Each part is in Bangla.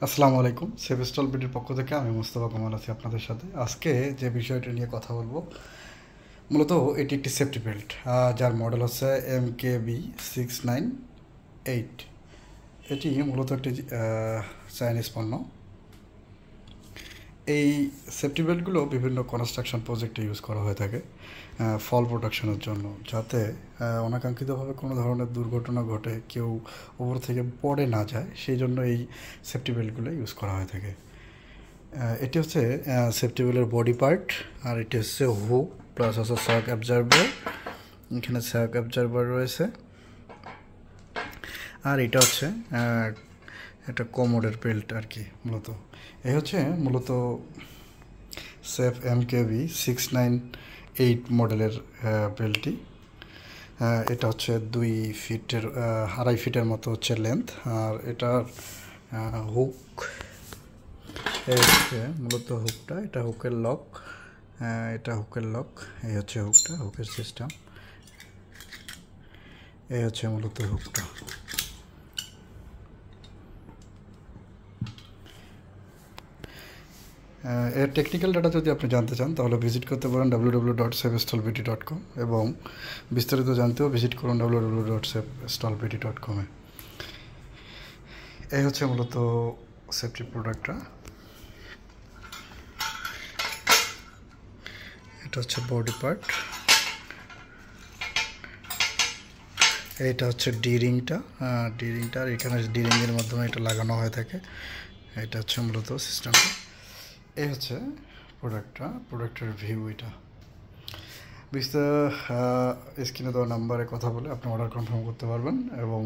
আসসালামু আলাইকুম। সেভেস্টল বিডির পক্ষ থেকে আমি মোস্তফা কামাল আছি আপনাদের সাথে। আজকে যে বিষয়টা নিয়ে কথা বলবো, মূলত এটি একটি সেফটি বেল্ট, যার মডেল হচ্ছে MKB 698। এটি মূলত একটি চাইনিজ পণ্য। এই সেফটি বেল্টগুলো বিভিন্ন কনস্ট্রাকশন প্রজেক্টে ইউজ করা হয়ে থাকে ফল প্রোটেকশনের জন্য, যাতে অনাকাঙ্ক্ষিতভাবে কোনো ধরনের দুর্ঘটনা ঘটে, কেউ ওপর থেকে পড়ে না যায়, সেই জন্য এই সেফটি বেল্টগুলো ইউজ করা হয়ে থাকে। এটি হচ্ছে সেফটি বেল্টের বডি পার্ট, আর এটি হচ্ছে হুক প্লাস হচ্ছে শক অ্যাবজার্ভার। এখানে শক অ্যাবজার্ভার রয়েছে। আর এটা হচ্ছে একটা কোমোডের বেল্ট আর কি। মূলত এই হচ্ছে মূলত সেফ MKB 698 মডেলের বেল্টটি। এটা হচ্ছে 2 ফিটের 2.5 ফিটের মতো হচ্ছে লেন্থ। আর এটার হুক এই হচ্ছে মূলত হুকটা, এটা হুকের লক, এটা হুকের লক, এই হচ্ছে হুকটা, হুকের সিস্টেম, এই হচ্ছে মূলত হুকটা। এর টেকনিক্যাল ডাটা যদি আপনি জানতে চান তাহলে ভিজিট করতে পারেন www.safestolbd.com, এবং বিস্তারিত জানতেও ভিজিট করুন www.safestolbd.com। এই হচ্ছে মূলত সেফটি প্রোডাক্টটা। এটা হচ্ছে বডি পার্ট, এইটা হচ্ছে ডিরিংটা, ডিরিংটা এখানে ডিরিংয়ের মাধ্যমে এটা লাগানো হয়ে থাকে। এটা হচ্ছে মূলত সিস্টেমটা। এই হচ্ছে প্রোডাক্টটা, প্রোডাক্টের ভিউ। এটা স্ক্রিনে দেওয়া নাম্বারে কথা বলে আপনি অর্ডার কনফার্ম করতে পারবেন এবং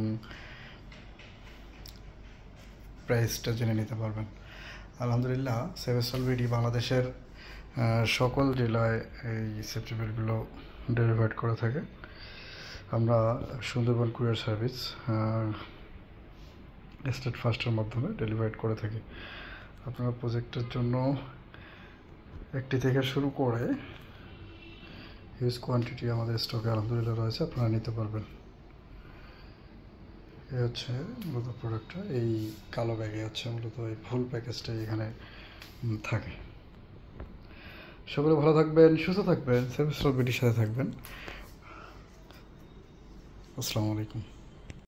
প্রাইসটা জেনে নিতে পারবেন। আলহামদুলিল্লাহ, সেভেস্টল বিডি বাংলাদেশের সকল জেলায় এই সেফটি বেল্টগুলো ডেলিভার করে থাকে। আমরা সুন্দরবন কুরিয়ার সার্ভিস স্টেট ফার্স্টের মাধ্যমে ডেলিভার করে থাকি। আপনারা প্রজেক্টের জন্য একটি থেকে শুরু করে হিউজ কোয়ান্টিটি আমাদের স্টকে আলহামদুলিল্লাহ রয়েছে, আপনারা নিতে পারবেন। এই হচ্ছে মূলত প্রোডাক্টটা। এই কালো ব্যাগে হচ্ছে মূলত এই ফুল প্যাকেজটাই এখানে থাকে। সকলে ভালো থাকবেন, সুস্থ থাকবেন, সেভেস্টল বিডির সাথে থাকবেন। আসসালামু আলাইকুম।